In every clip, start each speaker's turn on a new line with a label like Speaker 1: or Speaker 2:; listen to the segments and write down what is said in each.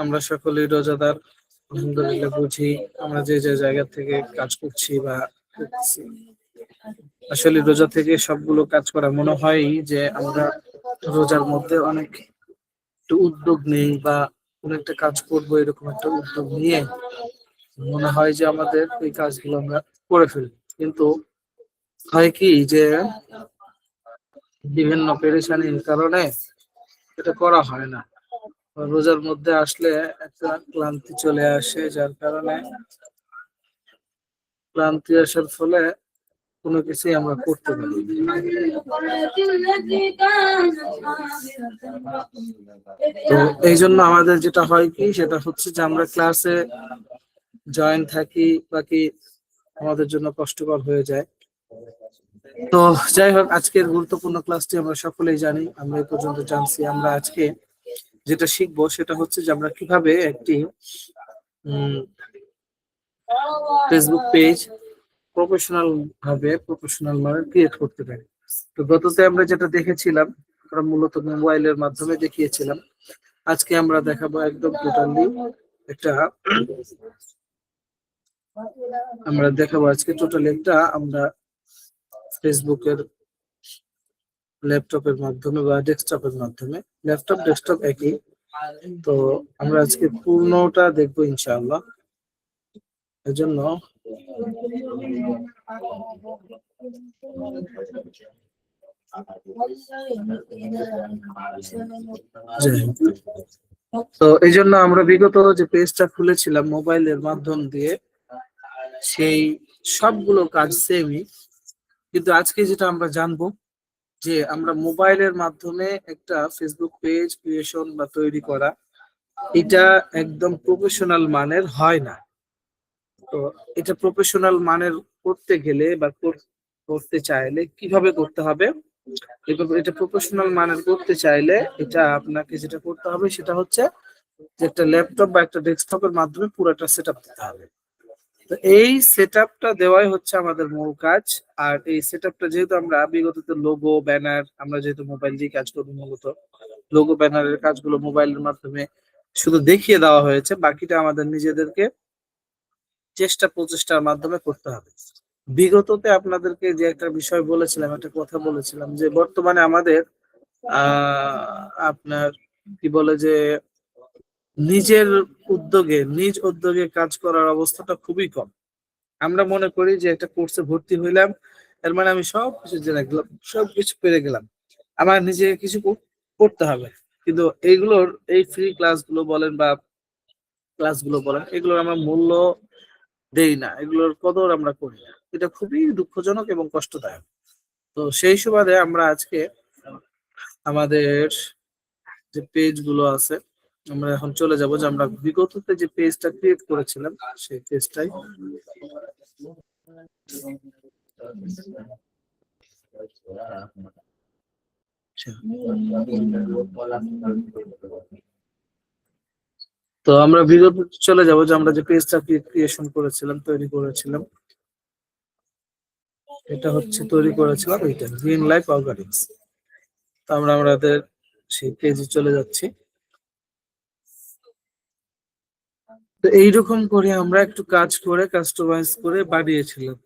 Speaker 1: আমরা সকলেই রোজাদার, আলহামদুলিল্লাহ বুঝি আমরা যে যে জায়গা থেকে কাজ করছি বা করতেছি। আসলে রোজা থেকে সবগুলো কাজ করা মনে হয় যে আমরা রোজার মধ্যে অনেক একটু উদ্যোগ নেই বা কোনো একটা কাজ করবো, এরকম একটা উদ্যোগ নিয়ে মনে হয় যে আমাদের এই কাজগুলো আমরা করে ফেলি। কিন্তু হয় কি যে বিভিন্ন পেরেশানির কারণে এটা করা হয় না। রোজার মধ্যে আসলে একটা ক্লান্তি চলে আসে, যার কারণে ক্লান্তি আসার ফলে কোনো কিছুই আমরা করতে পারি না। তো এই জন্য আমাদের যেটা হয় কি, সেটা হচ্ছে যে আমরা ক্লাসে জয়েন থাকি, বাকি আমাদের জন্য কষ্টকর হয়ে যায়। তো যাই হোক, আজকের গুরুত্বপূর্ণ ক্লাসটি আমরা সকলেই জানি, আমরা এই পর্যন্ত জানছি। আমরা আজকে যেটা শিখবো সেটা হচ্ছে যে আমরা কিভাবে একটি ফেসবুক পেজ প্রফেশনাল মানে ক্রিয়েট করতে পারি। তো গততে আমরা যেটা দেখেছিলাম, আমরা মূলত মোবাইলের মাধ্যমে দেখিয়েছিলাম। আজকে আমরা দেখাবো একদম টোটালি একটা আমরা ফেসবুকের ল্যাপটপের মাধ্যমে বা ডেস্কটপের মাধ্যমে, ল্যাপটপ ডেস্কটপ একই। তো আমরা আজকে পূর্ণটা দেখবো ইনশাআল্লাহ। এজন্য আমরা বিগত যে পেজটা খুলেছিলাম মোবাইলের মাধ্যম দিয়ে, সেই সবগুলো কাজ সেমই, কিন্তু আজকে যেটা আমরা জানবো যে আমরা মোবাইলের মাধ্যমে একটা ফেসবুক পেজ ক্রিয়েশন বা তৈরি করা, এটা একদম প্রফেশনাল মানের হয় না। তো এটা প্রফেশনাল মানের করতে গেলে বা করতে চাইলে কিভাবে করতে হবে, এটা প্রফেশনাল মানের করতে চাইলে এটা আপনাকে যেটা করতে হবে সেটা হচ্ছে যে একটা ল্যাপটপ বা একটা ডেস্কটপের মাধ্যমে পুরোটা সেটআপ দিতে হবে। তো এই সেটআপটা দেওয়াই হচ্ছে আমাদের মূল কাজ। আর এই সেটআপটা যেহেতু আমরা বিগত লোগো ব্যানার, আমরা যেহেতু মোবাইল দিয়ে কাজ করি, মূলত লোগো ব্যানারের কাজগুলো মোবাইলের মাধ্যমে শুধু দেখিয়ে দেওয়া হয়েছে, বাকিটা আমাদের নিজেদেরকে চেষ্টা প্রচেষ্টার মাধ্যমে করতে হবে। বিগততে আপনাদেরকে যে একটা বিষয় বলেছিলাম, একটা কথা বলেছিলাম যে বর্তমানে আমাদের আপনার কি বলে যে নিজ উদ্যোগে কাজ করার অবস্থাটা খুবই কম। আমরা মনে করি যে একটা কোর্সে ভর্তি হইলাম, এর মানে আমি সবকিছু জেনে গেলাম, সবকিছু পেরে গেলাম, আমার নিজে কিছু করতে হবে। কিন্তু এইগুলোর এই ফ্রি ক্লাসগুলো বলেন বা ক্লাসগুলো বলেন, এগুলোর আমরা মূল্য দেই না, এগুলোর কদর আমরা করি না। এটা খুবই দুঃখজনক এবং কষ্টদায়ক। তো সেই সুবাদে আমরা আজকে আমাদের যে পেজ গুলো আছে, আমরা এখন চলে যাব যে আমরা বিগততে যে পেজটা ক্রিয়েট করেছিলাম সেই পেজটাই। তো আমরা বিগত চলে যাব যে আমরা যে পেজটা ক্রিয়েশন করেছিলাম, তৈরি করেছিলাম, এটা হচ্ছে তৈরি করেছিলাম এইটা গ্রিন লাইফ অর্গানিক্স। তো আমরা আমাদের সেই পেজে চলে যাচ্ছি। তো এইরকম করে আমরা একটু কাজ করে কাস্টমাইজ করে বানিয়েছিলাম।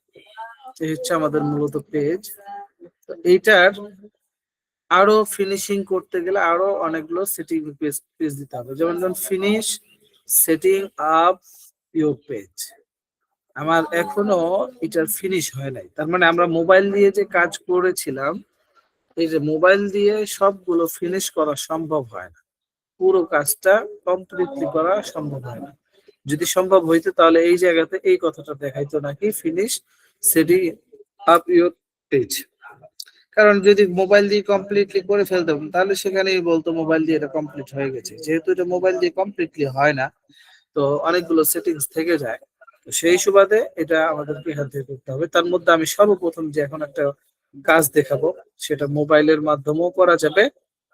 Speaker 1: এই হচ্ছে আমাদের মূলত পেজ। তো এইটার আরো ফিনিশিং করতে গেলে আরো অনেকগুলো সেটিং পেজ দিতে হবে। যেমন finish setting up your page, আমার এখনো এটার ফিনিশ হয় নাই। তার মানে আমরা মোবাইল দিয়ে যে কাজ করেছিলাম, এই যে মোবাইল দিয়ে সবগুলো ফিনিশ করা সম্ভব হয় না, পুরো কাজটা কমপ্লিটলি করা সম্ভব হয় না। যদি সম্ভব হইতো তাহলে এই জায়গাতে এই কথাটা দেখাইতো নাকি finish setting up your page. কারণ যদি মোবাইল দিয়ে কমপ্লিটলি করে ফেলতাম তাহলে সেখানেই বলতো মোবাইল দিয়ে এটা কমপ্লিট হয়ে গেছে। যেহেতু এটা মোবাইল দিয়ে কমপ্লিটলি হয় না, তো অনেকগুলো সেটিংস থেকে যায়। তো সেই সুবাদে এটা আমাদেরকে এখান থেকে করতে হবে। তার মধ্যে আমি সর্বপ্রথম যে এখন একটা কাজ দেখাবো, সেটা মোবাইলের মাধ্যমেও করা যাবে,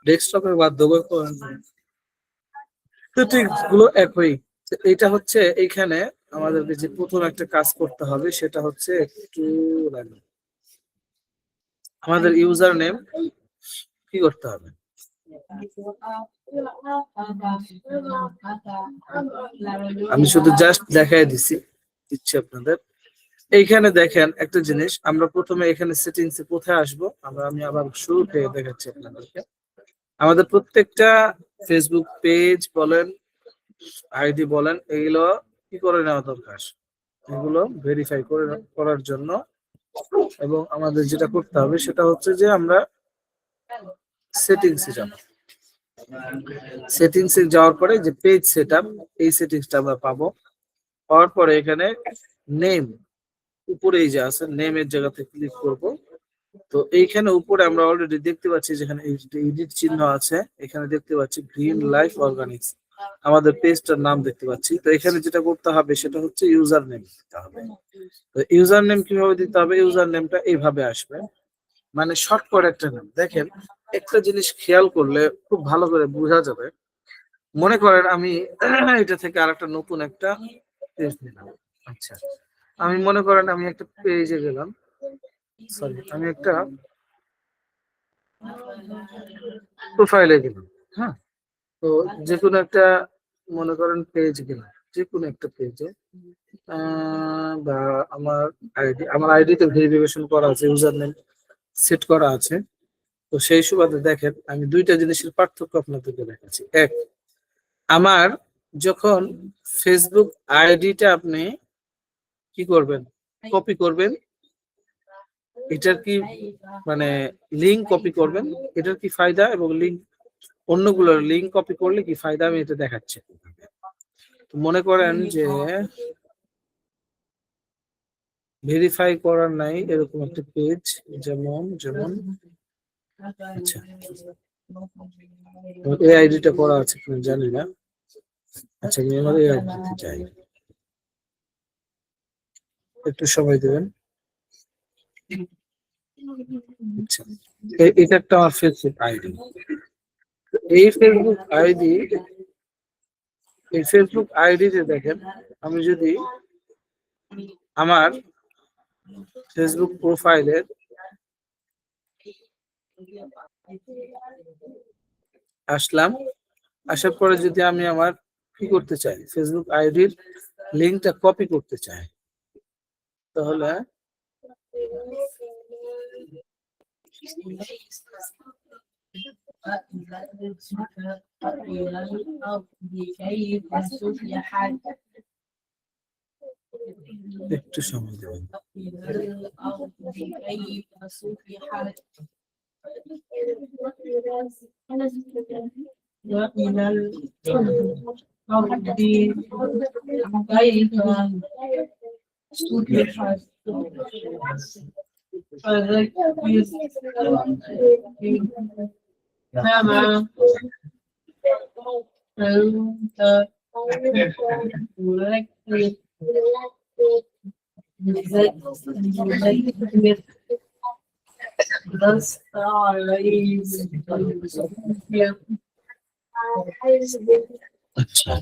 Speaker 1: ডেস্কটপের মাধ্যমেও করা যাবে, সেটিংস গুলো একই। এটা হচ্ছে এইখানে আমাদেরকে যে প্রথম একটা কাজ করতে হবে সেটা হচ্ছে একটু আমাদের ইউজার নেম কি করতে হবে, আমি শুধু জাস্ট দেখাই দিচ্ছি আপনাদের। এইখানে দেখেন একটা জিনিস, আমরা প্রথমে এখানে সেটিংস এ কোথায় আসবো, আমি আবার শুরু থেকে দেখাচ্ছি আপনাদেরকে। আমাদের প্রত্যেকটা ফেসবুক পেজ বলেন, আইডি বলেন, এগুলো কি করে নেওয়া দরকার, এগুলো ভেরিফাই করার জন্য। এবং আমাদের যেটা করতে হবে সেটা হচ্ছে যে আমরা সেটিংসে যাব। সেটিংসে যাওয়ার পরে যে পেজ সেটআপ, এই সেটিংসটা আমরা পাবো। পাওয়ার পরে এখানে নেম, উপরে এই যে আছে নেমের জায়গাতে ক্লিক করব। তো এইখানে উপরে আমরা অলরেডি দেখতে পাচ্ছি যেখানে এডিট চিহ্ন আছে, এখানে দেখতে পাচ্ছি গ্রিন লাইফ অর্গানিক্স, আমাদের পেজটার নাম দেখতে পাচ্ছি। তো এখানে যেটা করতে হবে সেটা হচ্ছে ইউজার নেম দিতে হবে। তো ইউজার নেম কিভাবে দিতে হবে, ইউজার নেমটা এইভাবে আসবে, মানে শর্টকাট একটা নাম। দেখেন একটা জিনিস খেয়াল করলে খুব ভালো করে বোঝা যাবে। মনে করেন আমি এটা থেকে আরেকটা নতুন একটা পেজ নিলাম। আচ্ছা, আমি মনে করেন আমি একটা পেজে গেলাম, সরি আমি একটা প্রোফাইলে গেলাম। হ্যাঁ, তো যে কোনো একটা মনে করেন পেজ গেলাম, যে কোনো একটা পেজে, বা আমার আইডিতে ভেরিফিকেশন করা আছে, ইউজার নেম সেট করা আছে। তো সেই সুবাদে দেখেন আমি দুইটা জিনিসের পার্থক্য আপনাদেরকে দেখাচ্ছি। এক, আমার যখন ফেসবুক আইডিটা আপনি কি করবেন, কপি করবেন, এটার কি মানে লিঙ্ক কপি করবেন, এটার কি ফায়দা, এবং লিঙ্ক অন্যগুলোর লিঙ্ক কপি করলে কি ফায়দা, আমি এটা দেখাচ্ছি। তো মনে করেন যে ভেরিফাই করার নাই এরকম একটা পেজ, যেমন যেমন আচ্ছা, এই আইডিটা করা আছে কিনা জানি না। আচ্ছা, আমি আমার এই আইডিতে যাই, একটু সময় দেবেন। আচ্ছা, এটা একটা আমার ফেসবুক আইডি। এই ফেসবুক আইডি, এই ফেসবুক আইডিতে দেখেন আমি যদি আমার ফেসবুক প্রোফাইলের আসলাম, আসার পরে যদি আমি আমার কি করতে চাই, ফেসবুক আইডির লিঙ্কটা কপি করতে চাই, তাহলে একটু সময় দেবেন। আচ্ছা,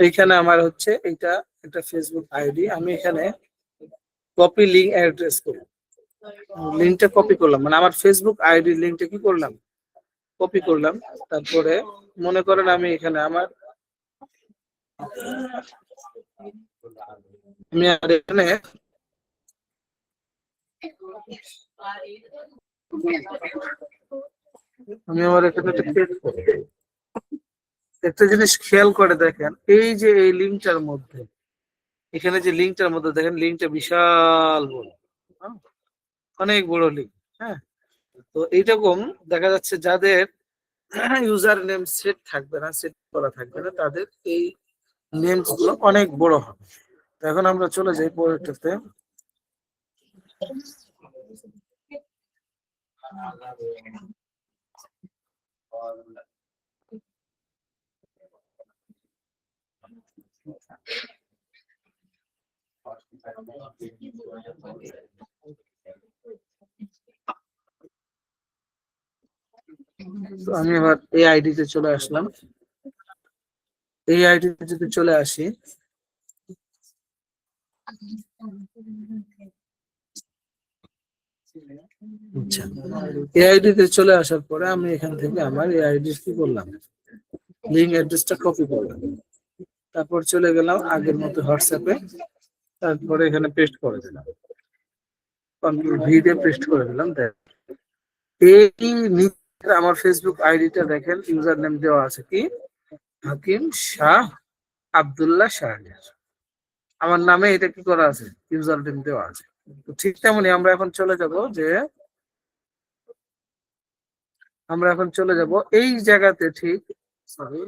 Speaker 1: এইখানে আমার হচ্ছে এইটা একটা ফেসবুক আইডি, আমি এখানে কপি লিঙ্ক অ্যাড্রেস করি, লিঙ্কটা কপি করলাম, মানে আমার ফেসবুক আইডি লিঙ্কটা কি করলাম, কপি করলাম। তারপরে মনে করেন আমি এখানে আমি আর এখানে আমার এখানে একটা পেজ করি। একটা জিনিস খেয়াল করে দেখেন, এই যে এই লিঙ্কটার মধ্যে, এখানে যে লিঙ্কটার মধ্যে দেখেন, লিঙ্কটা বিশাল বড়, হ্যাঁ, অনেক বড় লিঙ্ক। হ্যাঁ, তো এইরকম দেখা যাচ্ছে যাদের ইউজার নেম সেট থাকবে না, সেট করা থাকবে না, তাদের এই নেমস গুলো অনেক বড় হবে। তো এখন আমরা চলে যাই পরেরটাতে। তো আমি এবার এই আইডিতে চলে আসলাম। এই আইডিতে যদি চলে আসি, আচ্ছা, এই আইডিতে চলে আসার পরে আমি এখান থেকে আমার এই আইডি কি করলাম, লিঙ্ক অ্যাড্রেসটা কপি করলাম, তারপর চলে গেলাম আগের মতো হোয়াটসঅ্যাপে, তারপরে এখানে পেস্ট করে দিলাম, কন্ট্রোল ভি দিয়ে পেস্ট করে দিলাম। এই নিচে আমার ফেসবুক আইডিটা দেখেন, ইউজার নেম দেওয়া আছে কি, হাকিম শাহ আব্দুল্লাহ শাহরিয়ার। আমার নামে এটা কি করা আছে, ইউজার নেম দেওয়া আছে। তো ঠিক তেমনি আমরা এখন চলে যাব যে, আমরা এখন চলে যাব এই জায়গাতে, ঠিক সরি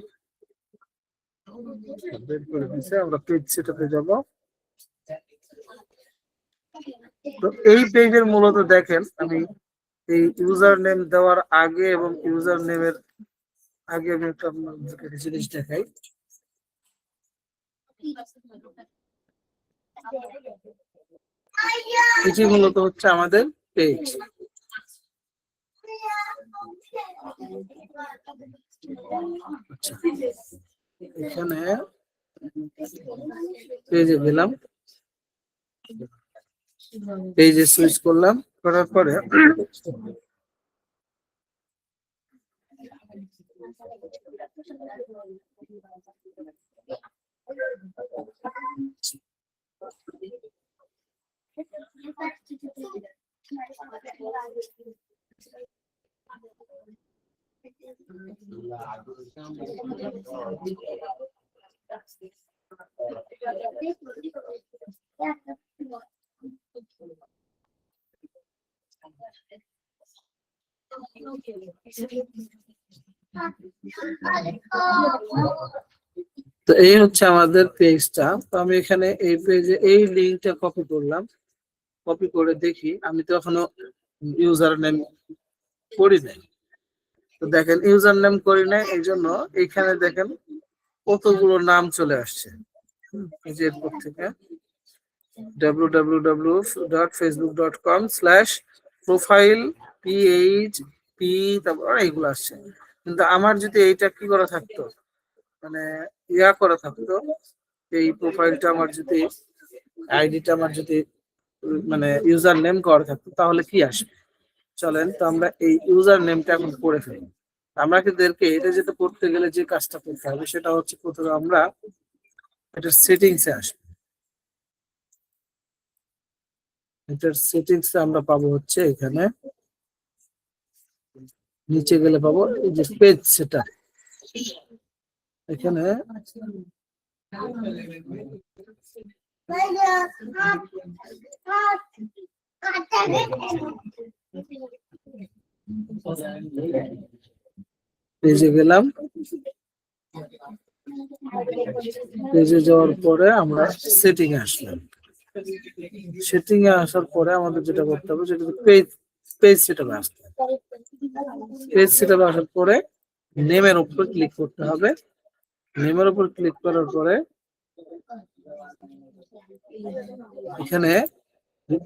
Speaker 1: বের করে দিয়েছে, আমরা পেজ সেটাতে যাব। তো এই পেজের মূলত দেখেন আমি এই ইউজার নেম দেওয়ার আগে এবং ইউজার নেমের আগে আমি একটা আপনাদেরকে একটা জিনিস দেখাই। এটি মূলত হচ্ছে আমাদের পেজ। আচ্ছা, এখানে পেজে গেলাম, পেজে সুইচ করলাম, করার পরে তো এই হচ্ছে আমাদের পেজটা। তো আমি এখানে এই পেজে এই লিঙ্কটা কপি করলাম, কপি করে দেখি, আমি তো এখনো ইউজার নেম করি নাই। তো দেখেন ইউজার নেম করি নাই, এই জন্য এইখানে দেখেন কতগুলো নাম চলে আসছে। এই যে এরপর থেকে www.facebook.com/profile.php, তারপর এইগুলো আসছে। কিন্তু আমার যদি এইটা কি করা থাকতো, মানে ইয়া করা থাকতো, এই প্রোফাইলটা আমার যদি, আইডিটা আমার যদি মানে ইউজার নেম করা থাকতো, তাহলে কি আসবে। চলেন তো আমরা এই ইউজার নেমটা এখন করে ফেলি। আমরা কিন্তু এটা যেটা করতে গেলে যে কাজটা করতে হবে সেটা হচ্ছে, প্রথমে আমরা এটার সেটিংসে আসবো। এটার সেটিংসে আমরা পাবো হচ্ছে এখানে, নিচে গেলে পাবো এই যে পেজ সেটা, এখানে পেজে গেলাম, পেজে যাওয়ার পরে আমরা সেটিং এ আসলাম। সেটিং এ আসার পরে আমাদের যেটা করতে হবে সেটা পেজ পেজ সেটআপে আসতে হবে। পেজ সেটআপে আসার পরে নেমের উপর ক্লিক করতে হবে। নেমের উপর ক্লিক করার পরে এখানে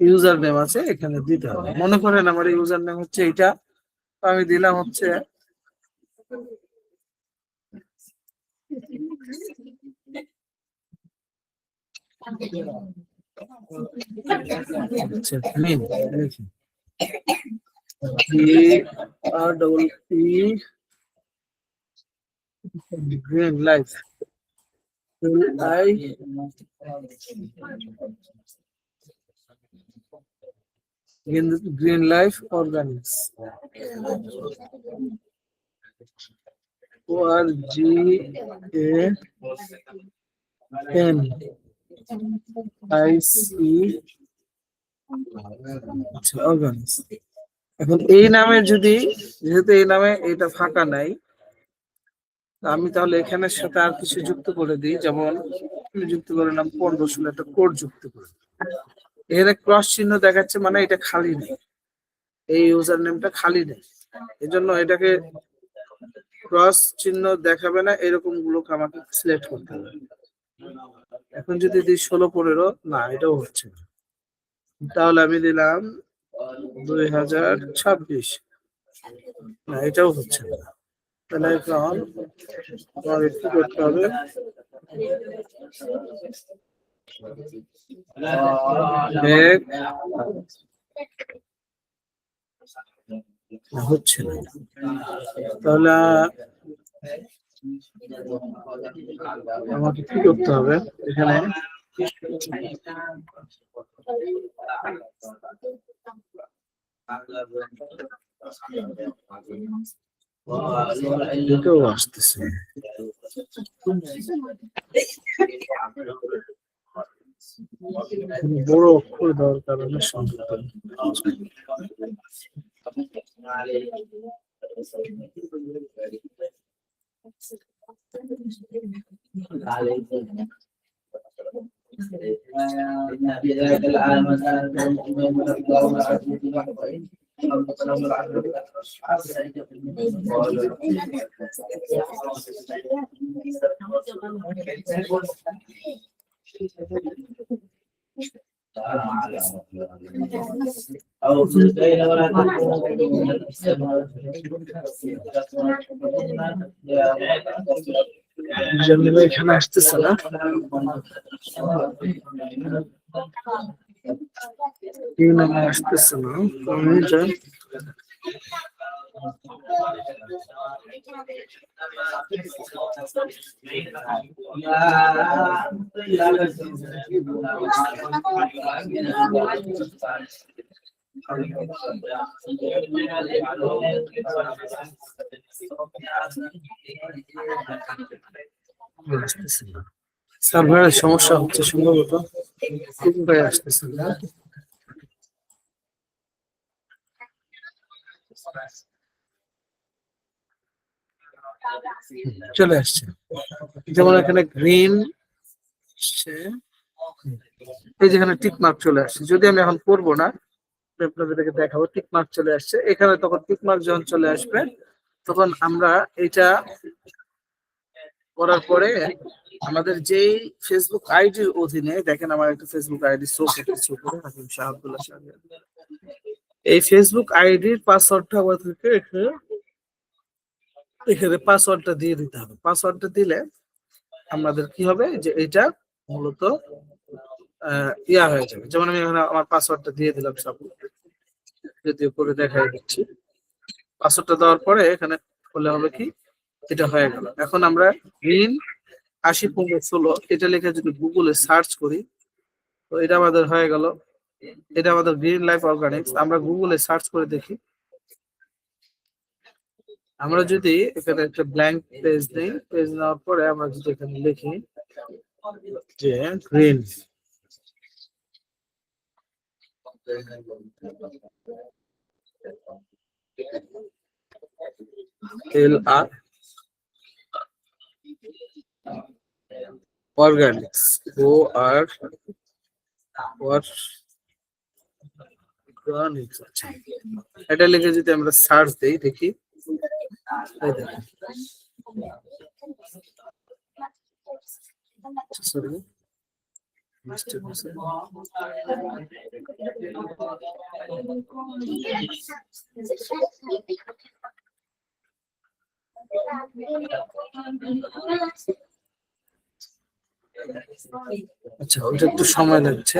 Speaker 1: ইউজার নেম আছে, এখানে দিতে হবে। মনে করেন আমার ইউজার নেম হচ্ছে এটা, আমি দিলাম হচ্ছে green life, green life organics, ORGANIcs। এখন এই নামে যদি, যেহেতু এই নামে এটা ফাঁকা নাই, আমি তাহলে এখানের সাথে আর কিছু যুক্ত করে দিই। যেমন আমি যুক্ত করলাম 15 একটা কোড যুক্ত করে, এখানে ক্রস চিহ্ন দেখাচ্ছে, মানে এটা খালি নেই, এই ইউজার নেমটা খালি নেই। এই জন্য এটাকে ক্রস চিহ্ন দেখাবে না, এরকম গুলোকে আমাকে সিলেক্ট করতে হবে। এখন যদি দিই 16-15, না এটাও হচ্ছে না, তাহলে আমি দিলাম 2026। না, এটাও হচ্ছে না। তাহলে এখন আমাদের কি করতে হবে? হচ্ছে না, তাহলে আমাকে কি করতে হবে এখানে? এটাও আসতেছে। বড় অক্ষর দেওয়ার কারণে সংযুক্ত। এখানে আসতেছে না, আসতেছে না। সার্ভারের সমস্যা হচ্ছে সম্ভবত, আসতেছে না। চলে আসছে, যেমন এখানে গ্রিন, এই যেখানে টিক মার্ক চলে আসছে। যদি আমি এখন করবো না, আপনাদেরকে দেখাবো, টিক মার্ক চলে আসছে এখানে। তখন টিক মার্ক যখন চলে আসবে তখন আমরা এটা করার পরে আমাদের যেই ফেসবুক আইডির অধীনে, দেখেন আমার একটা ফেসবুক আইডি শো করতেছে উপরে, হাকিম শাহ আব্দুল্লাহ শাহরিয়ার। এই ফেসবুক আইডির পাসওয়ার্ডটা আমাদেরকে এখানে পাসওয়ার্ডটা দিয়ে দিতে হবে। পাসওয়ার্ডটা দিলে আমাদের কি হবে, যে এটা মূলত ইয়া হয়ে যাবে। যেমন আমি এখানে আমার পাসওয়ার্ডটা দিয়ে দিলাম, সব যদিও করে দেখাই দিচ্ছি। পাসওয়ার্ডটা দেওয়ার পরে এখানে বললে হবে কি, এটা হয়ে গেল। এখন আমরা গ্রিন 80/16 এটা লিখে যদি গুগলে সার্চ করি, তো এটা আমাদের হয়ে গেল। এটা আমাদের গ্রিন লাইফ অর্গানিক্স। আমরা গুগলে সার্চ করে দেখি। আমরা যদি এখানে একটা ব্ল্যাঙ্ক পেজ নেই, পেজ নেওয়ার পরে আমরা যদি এখানে লিখি যে গ্রিন, LR অর্গানিক্স, অর্গানিক্স, আচ্ছা, এটা লিখে যদি আমরা সার্চ দেই, দেখি সরি আচ্ছা, ওটা একটু সময় লাগছে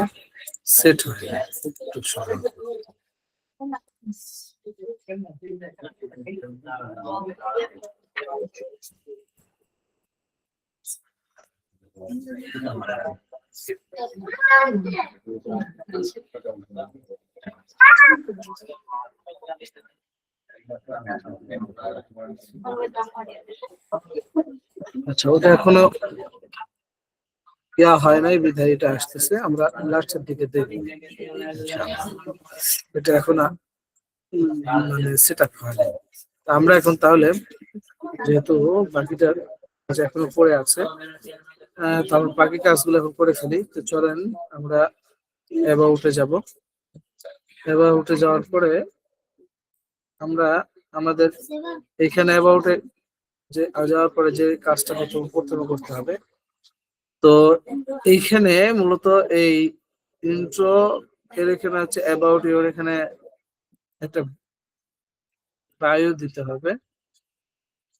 Speaker 1: সেট হয়ে, একটু সময়। আচ্ছা, ওটা এখনো ইয়া হয় নাই, বিধায় এটা আসতেছে। আমরা লাস্টের দিকে দেখব, এটা এখন মানে সেট আপ হয় নাই। আমরা এখন তাহলে, যেহেতু বাকিটার কাজ এখনো পড়ে আছে, তাহলে বাকি কাজগুলো এখন করে ফেলি। তো চলেন আমরা অ্যাবাউটে যাব। অ্যাবাউটে যাওয়ার পরে আমরা আমাদের এখানে অ্যাবাউটে যে যাওয়ার পরে যে কাজটা প্রথমে করতে হবে, তো এইখানে মূলত এই ইন্ট্রো এর এখানে হচ্ছে অ্যাবাউট ইউর, এখানে একটা বায়ু দিতে হবে,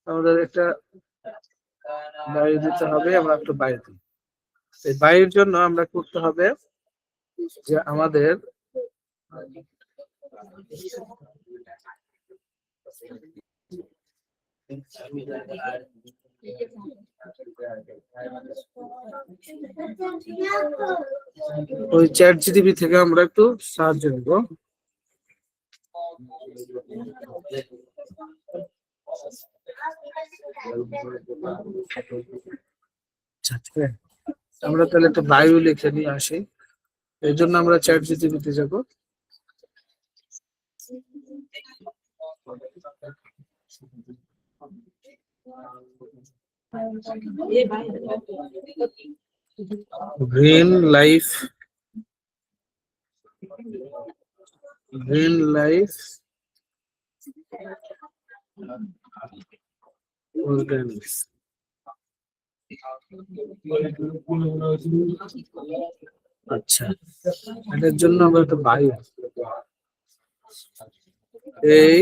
Speaker 1: আমাদের একটা বায়ু দিতে হবে, আমরা একটু বায়ু দিই। এই বায়ুর জন্য আমরা করতে হবে যে আমাদের ওই চ্যাট জিটিপি থেকে আমরা একটু সাহায্য নিব। আমরা তাহলে একটা বায়ু লিখে নিয়ে আসি, এই জন্য আমরা চ্যাট জিটিপিতে যাব। Green life organics. আচ্ছা, এটার জন্য আমরা একটা বায়ু, এই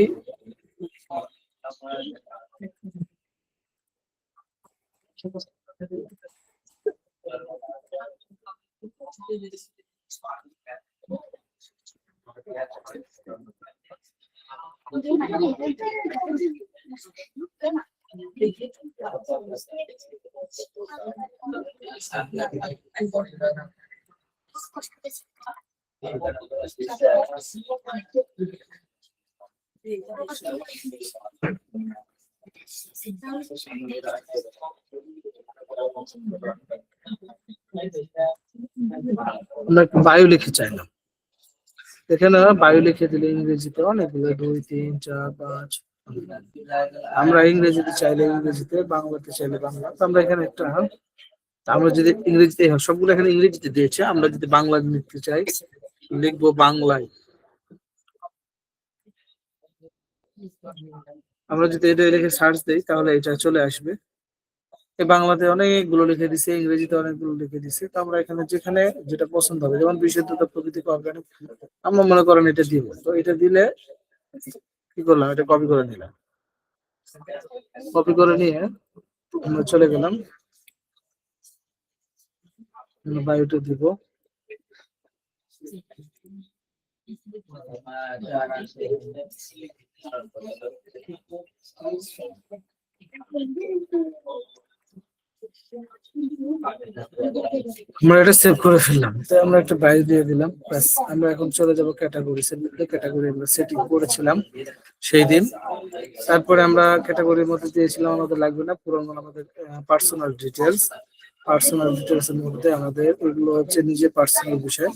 Speaker 1: আমরা একটু বায়ু লিখে চাইলাম। এখানে বায়ু লিখে দিলে ইংরেজিতে অনেকগুলো 2 3 4 5, আমরা ইংরেজিতে চাইলে ইংরেজিতে, বাংলাতে চাইলে বাংলা। তো আমরা এখানে একটা, আমরা যদি ইংরেজিতে, সবগুলো এখানে ইংরেজিতে দিয়েছে, আমরা যদি বাংলা লিখতে চাই লিখবো বাংলায়। আমরা যদি এটা লিখে সার্চ দিই তাহলে এটা চলে আসবে। বাংলাতে অনেকগুলো লিখে দিছে, ইংরেজিতে অনেকগুলো লিখে দিছে। তো আমরা এখানে যেখানে যেটা পছন্দ হবে, যেমন বিশুদ্ধতা প্রকৃতিক অর্গানিক, আমরা মনে করেন এটা দিব। তো এটা দিলে কি করলাম, এটা কপি করে নিলাম। কপি করে নিয়ে আমরা চলে গেলাম, বায়োটা দিব। আমরা এটা সেভ করে ফেললাম, তো আমরা একটা বায়ু দিয়ে দিলাম। ব্যাস, আমরা এখন চলে যাব ক্যাটাগরি। ক্যাটাগরি আমরা সেটিং করেছিলাম সেই দিন। তারপরে আমরা ক্যাটাগরির মধ্যে দিয়েছিলাম, আমাদের লাগবে না পুরোনো, আমাদের পার্সোনাল ডিটেলস। পার্সোনাল ডিটেলস এর মধ্যে আমাদের এগুলো হচ্ছে নিজে পার্সোনাল বিষয়,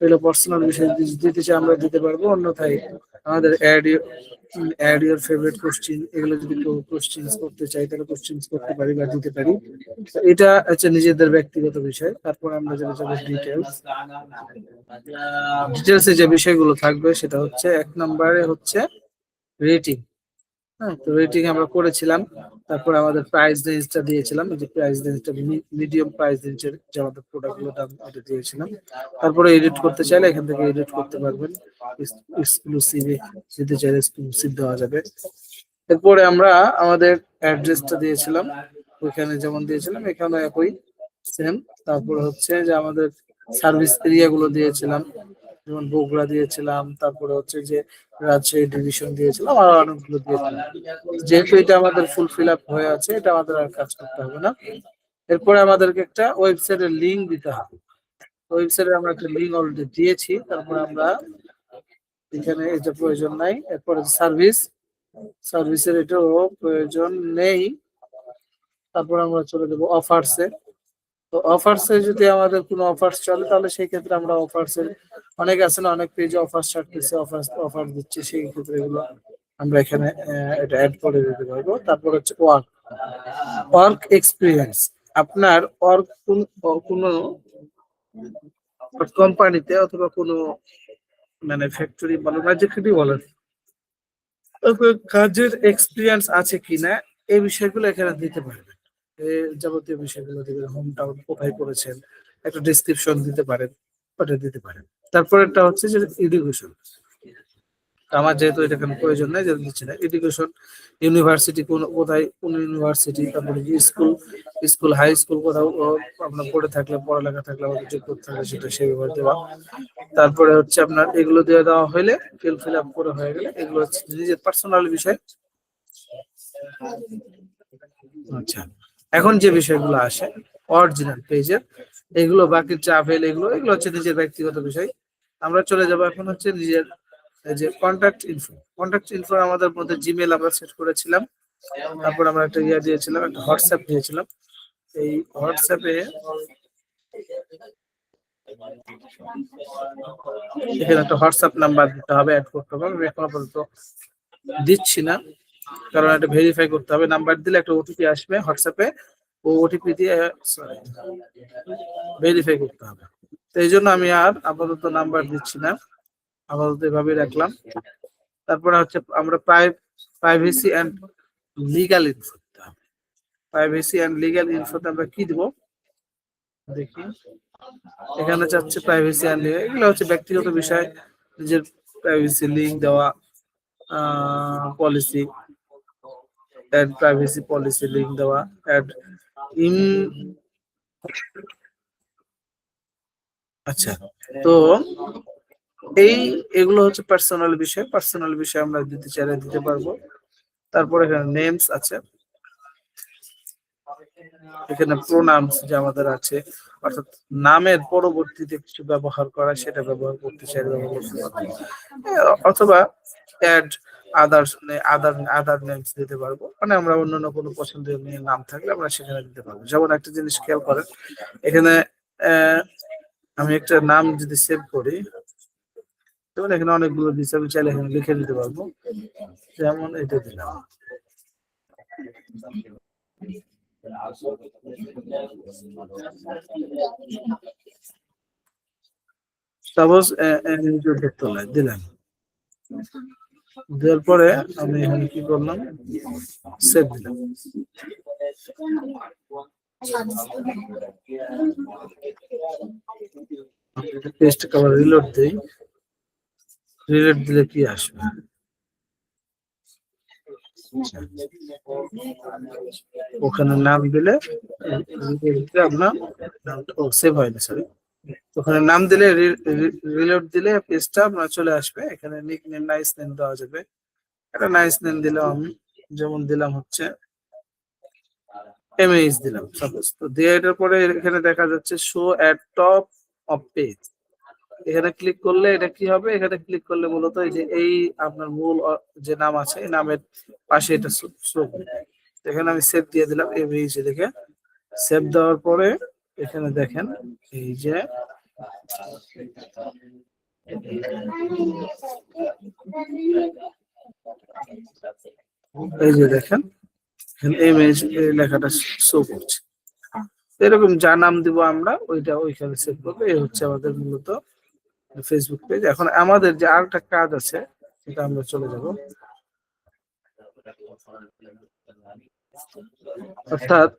Speaker 1: এগুলো পার্সোনাল বিষয় দিতে চাই আমরা দিতে পারবো। অন্যথায় আমাদের অ্যাড ইউর ফেভারিট কোশ্চিন, এগুলো যদি কেউ কোশ্চিনস করতে চাই তাহলে কোশ্চিনস করতে পারি বা দিতে পারি। এটা হচ্ছে নিজেদের ব্যক্তিগত বিষয়। তারপর আমরা যেটা যাবো ডিটেলস। ডিটেলসে যে বিষয়গুলো থাকবে সেটা হচ্ছে 1 নম্বরে হচ্ছে রেটিং। হ্যাঁ, তো রেটিং আমরা করেছিলাম। তারপর আমাদের প্রাইস রেঞ্জটা দিয়েছিলাম, এই যে প্রাইস রেঞ্জটা মিডিয়াম প্রাইস রেঞ্জের যে আমাদের প্রোডাক্টগুলো দাম এটা দিয়েছিলাম। তারপরে এডিট করতে চাইলে এখান থেকে এডিট করতে পারবেন, এক্সক্লুসিভ দিতে চাইলে এক্সক্লুসিভ দেওয়া যাবে। এরপরে আমরা আমাদের অ্যাড্রেসটা দিয়েছিলাম, ওইখানে যেমন দিয়েছিলাম এখানে একই সেম। তারপরে হচ্ছে যে আমাদের সার্ভিস এরিয়া গুলো দিয়েছিলাম, যেমন বগুড়া দিয়েছিলাম, তারপরে হচ্ছে যে রাজশাহী ডিভিশন দিয়েছিলাম, আর অনেকগুলো দিয়েছিলাম। যেহেতু এটা আমাদের ফুল ফিল আপ হয়ে আছে, এটা আমাদের আর কাজ করতে হবে না। এরপরে আমাদেরকে একটা ওয়েবসাইটের লিঙ্ক দিতে হবে। ওয়েবসাইটে আমরা একটা লিঙ্ক অলরেডি দিয়েছি। তারপরে আমরা এখানে এটা প্রয়োজন নাই। এরপরে সার্ভিসের এটাও প্রয়োজন নেই। তারপর আমরা চলে যাবো অফার্সে। তো অফার্সে যদি আমাদের কোনো অফার্স চলে তাহলে সেই ক্ষেত্রে আমরা অফার্সের, অনেক আছে না, অনেক পেজে অফার ছাড়তেছে, অফার দিচ্ছে, সেই ক্ষেত্রে এগুলো আমরা এখানে এটা অ্যাড করে দিতে পারবো। তারপর হচ্ছে ওয়ার্ক এক্সপিরিয়েন্স। আপনার ওয়ার্ক কোনো কোম্পানিতে অথবা কোনো মানে ফ্যাক্টরি বলেন বা যেখানেই বলেন, আপনার কাজের এক্সপিরিয়েন্স আছে কিনা এই বিষয়গুলো এখানে দিতে পারবেন। যাবতীয় বিষয়গুলো দিবেন, হোম টাউন কোথায় করেছেন, একটা ডেসক্রিপশন দিতে পারেন, ওটা দিতে পারেন। তারপর একটা হচ্ছে যে এডুকেশন। আমার যেহেতু এটা কোনো প্রয়োজন নাই, যেহেতু দিচ্ছি না। এডুকেশন, ইউনিভার্সিটি কোথায়, কোন ইউনিভার্সিটি, তারপরে স্কুল, স্কুল হাই স্কুল কোথাও আপনার পড়ে থাকলে, পড়ালেখা থাকলে, আমাদের যোগ্য থাকলে সেটা সেভাবে দেওয়া। তারপরে হচ্ছে আপনার এগুলো দিয়ে দেওয়া হলে, ফিল আপ করে হয়ে গেলে, এগুলো হচ্ছে নিজের পার্সোনাল বিষয়। আচ্ছা, এখন যে বিষয়গুলো আসে অরিজিনাল পেজের, এগুলো বাকি ট্রাভেল, এগুলো এগুলো হচ্ছে নিজের ব্যক্তিগত বিষয়। আমরা চলে যাব এখন হচ্ছে নিজের এই যে কন্ট্যাক্ট ইনফো আমাদের মধ্যে জিমেল আমরা সেট করেছিলাম। তারপর আমরা একটা ইয়ে দিয়েছিলাম, একটা হোয়াটসঅ্যাপ দিয়েছিলাম। এই হোয়াটসঅ্যাপে এখানে একটা হোয়াটসঅ্যাপ নাম্বার দিতে হবে, অ্যাড করতে হবে। আমি এখন আপাতত দিচ্ছি না, কারণ এটা ভেরিফাই করতে হবে। নাম্বার দিলে একটা ওটিপি আসবে হোয়াটসঅ্যাপে, ও ওটিপি দিয়ে ভেরিফাই করতে হবে। তো এই জন্য আমি আর আপাতত নাম্বার দিচ্ছি না, আপাতত এভাবেই রাখলাম। তারপরে হচ্ছে আমরা প্রাইভেসি অ্যান্ড লিগ্যাল ইনফো দিতে হবে। প্রাইভেসি অ্যান্ড লিগ্যাল ইনফোতে আমরা কি দিব দেখি। এখানে চাচ্ছে প্রাইভেসি অ্যান্ড লিগ্যাল, এগুলো হচ্ছে ব্যক্তিগত বিষয়, নিজের প্রাইভেসি লিঙ্ক দেওয়া, policy, add privacy policy link দেওয়া, অ্যাড ইন। আচ্ছা, তো এগুলো হচ্ছে পার্সোনাল বিষয় আমরা দিতে চাইলে দিতে পারবো। তারপরে এখানে নেমস আছে, এখানে প্রোনাউন্স যে আমাদের আছে, অর্থাৎ নামের পরবর্তীতে কিছু ব্যবহার করা, সেটা ব্যবহার করতে চাইলে ব্যবহার করতে পারবো। অথবা অ্যাড আদার্স, আদার নেমস দিতে পারবো, মানে আমরা অন্যান্য কোনো পছন্দের নাম থাকলে আমরা সেখানে দিতে পারবো। যেমন একটা জিনিস খেয়াল করেন, এখানে আমি একটা নাম যদি সেভ করি, যেমন এখানে অনেকগুলো দিচ্ছে, আমি চাইলে এখানে লিখে দিতে পারবো। যেমন এটা দিলাম, সাপোজ দিলাম। দেওয়ার পরে আমি এখানে কি করলাম, সেভ দিলাম। পেস্ট আবার রিলোড দেই, রিলোড দিলে কি আসবে, ওখানে নাম দিলে আপনার সেভ হয়নি, সরি, ওখানে নাম দিলে রিলোড দিলে পেজটা আপনার চলে আসবে। এখানে নিক নেম, নাইস নেম দেওয়া যাবে। একটা নাইস নেম দিলাম আমি, যেমন দিলাম হচ্ছে এমএইচ দিলাম সাপোজ। তো দিয়ে এটার পরে এখানে দেখা যাচ্ছে show at top of page, এখানে ক্লিক করলে এটা কি হবে, এখানে ক্লিক করলে মূলত এই যে এই আপনার মূল যে নাম আছে, এই নামের পাশে এটা শো করবে। এখানে আমি সেভ দিয়ে দিলাম, এমএইচ দেখে সেভ দেওয়ার পরে এখানে দেখেন এই যে দেখেন ইমেজ লেখাটা শো করছে। এরকম যা নাম দিব আমরা ওইটা ওইখানে সেভ করবো। এই হচ্ছে আমাদের মূলত ফেসবুক পেজ। এখন আমাদের যে আরেকটা কাজ আছে, সেটা আমরা চলে যাব। অর্থাৎ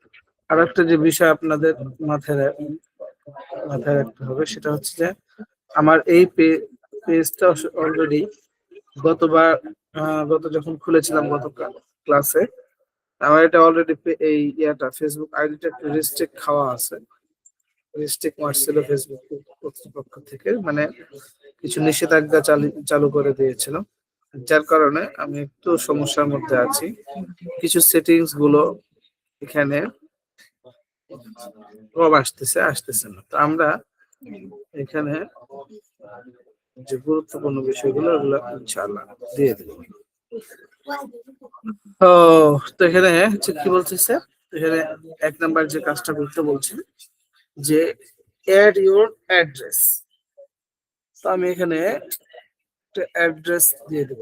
Speaker 1: আরেকটা যে বিষয় আপনাদের মাথায় রাখতে হবে, সেটা হচ্ছে যে আমার এই পেজটা অলরেডি গত যখন খুলেছিলাম গত ক্লাসে, আমার এটা অলরেডি এই ইয়াটা ফেসবুক আইডিটা একটু রেস্ট্রিক্ট খাওয়া আছে, রেস্ট্রিক্ট মারছিল ফেসবুক কর্তৃপক্ষ থেকে, মানে কিছু নিষেধাজ্ঞা চালু করে দিয়েছিল, যার কারণে আমি একটু সমস্যার মধ্যে আছি। কিছু সেটিংস গুলো এখানে কম আসতেছে না। তো আমরা এখানে যে গুরুত্বপূর্ণ বিষয়গুলো ওগুলো ইনশাআল্লাহ দিয়ে দেব। তো এখানে হচ্ছে কি বলতেছে, এখানে 1 নাম্বার যে কাজটা করতে বলছে যে অ্যাড ইউর অ্যাড্রেস। তো আমি এখানে একটা অ্যাড্রেস দিয়ে দেব।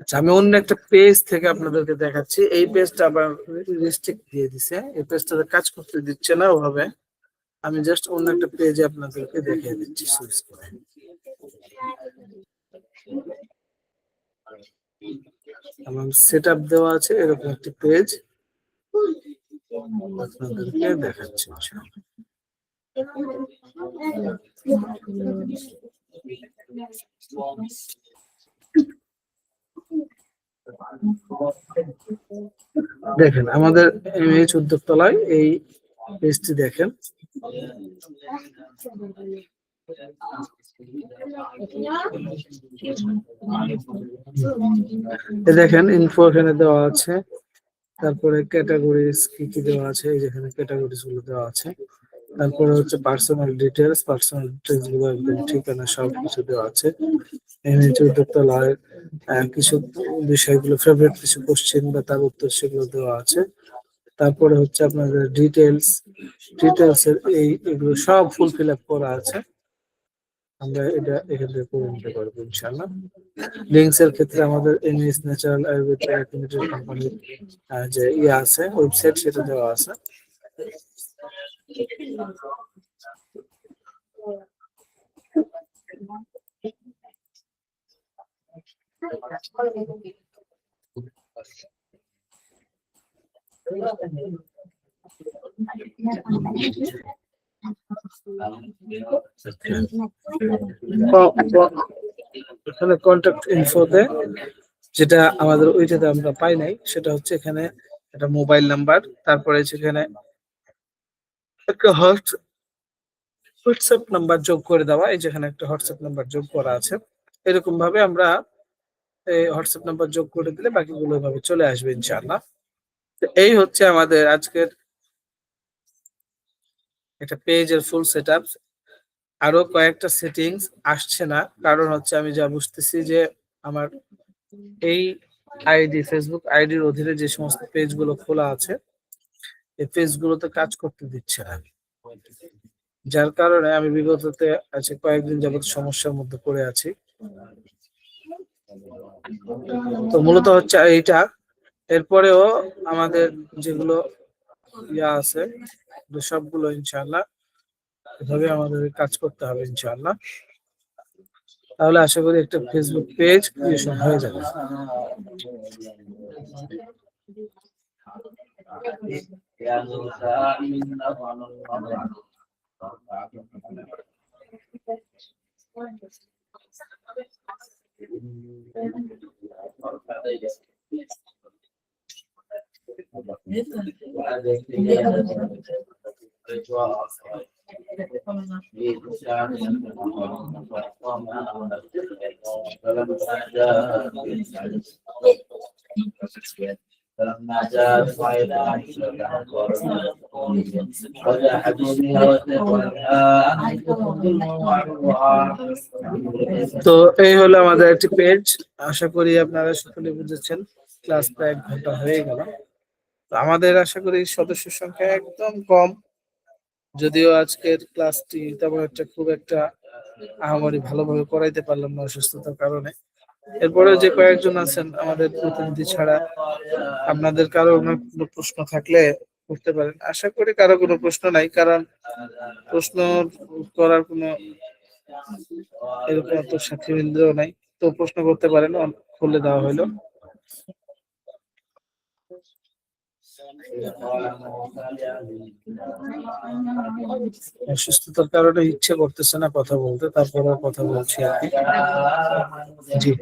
Speaker 1: আচ্ছা, আমি অন্য একটা পেজ থেকে আপনাদেরকে দেখাচ্ছি। এই পেজটা আবার রেস্ট্রিক্ট দিয়ে দিছে, এই পেজটাতে কাজ করতে দিচ্ছে না ওভাবে। আমি জাস্ট অন্য একটা পেজে আপনাদেরকে দেখিয়ে দিচ্ছি সুইচ করে। এবং সেট আপ দেওয়া আছে এরকম একটি পেজ আপনাদেরকে দেখাচ্ছি। দেখেন আমাদের এমএইচ উদ্যোগতলায় এই পেজটি দেখেন। দেখেন ইনফো এখানে দেওয়া আছে, তারপরে ক্যাটাগরিজ কি কি দেওয়া আছে, এই যেখানে ক্যাটাগরিজ গুলো দেওয়া আছে। তারপরে হচ্ছে পার্সোনাল ডিটেলস গুলো একদম ঠিকানা সবকিছু দেওয়া আছে। এমএইচ উদ্যোগতলায় কিছু বিষয়গুলো ফেভারিট কিছু কোশ্চেন বা তার উত্তর সেগুলো দেওয়া আছে। তারপরে হচ্ছে আপনাদের ডিটেলস এর এগুলো সব ফুলফিল আপ করা আছে। আমরা এটা এখান থেকে করে নিতে পারবো ইনশাআল্লাহ। লিঙ্কস এর ক্ষেত্রে আমাদের এমএস ন্যাচারাল আয়ুর্বেদ লিমিটেড কোম্পানির যে আছে ওয়েবসাইট সেটা দেওয়া আছে। এখানে কন্ট্যাক্ট ইনফোতে যেটা আমাদের ওইটাতে আমরা পাই নাই, সেটা হচ্ছে এখানে একটা মোবাইল নাম্বার, তারপরে সেখানে একটা হোয়াটসঅ্যাপ নাম্বার যোগ করে দেওয়া। এই যেখানে একটা হোয়াটসঅ্যাপ নাম্বার যোগ করা আছে। এরকম ভাবে আমরা এই হোয়াটসঅ্যাপ নাম্বার যোগ করে দিলে বাকিগুলো ভাবে চলে আসবে ইনশাআল্লাহ। তো এই হচ্ছে আমাদের আজকের একটা পেজের ফুল সেটআপ। আরো কয়েকটা সেটিংস আসছে না, কারণ হচ্ছে আমি যা বুঝতেছি যে আমার এই আইডি ফেসবুক আইডির অধীনে যে সমস্ত পেজ গুলো খোলা আছে এই পেজ গুলোতে কাজ করতে দিচ্ছে না, যার কারণে আমি বিগততে আছে কয়েকদিন যাবত সমস্যার মধ্যে পড়ে আছি। তো মূলত হচ্ছে এইটা। এরপরেও আমাদের যেগুলো আছে সবগুলো ইনশাআল্লাহ এভাবে আমাদের কাজ করতে হবে ইনশাআল্লাহ। তাহলে আশা করি একটা ফেসবুক পেজ ক্রিয়েশন হয়ে যাবে। তো এই হলো আমাদের একটি পেজ। আশা করি আপনারা সকলে বুঝেছেন। ক্লাস প্রায় 1 ঘন্টা হয়ে গেল। আমাদের আশা করি সদস্য সংখ্যা একদম কম, যদিও আজকের ক্লাসটি তেমন একটা খুব একটা আহামরি ভালোভাবে করাইতে পারলাম না অসুস্থতার কারণে। এরপরে যে কয়েকজন আছেন আমাদের প্রতিনিধি ছাড়া, আপনাদের কারো কোনো প্রশ্ন থাকলে করতে পারেন। আশা করি কারো কোনো প্রশ্ন নাই, কারণ প্রশ্ন করার কোনো এরকম তো সাথীবৃন্দ নাই। তো প্রশ্ন করতে পারেন, খুলে দেওয়া হইলো। অসুস্থতার কারণে ইচ্ছে করতেছে না কথা বলতে, তারপরে কথা বলছি আর কি। জি।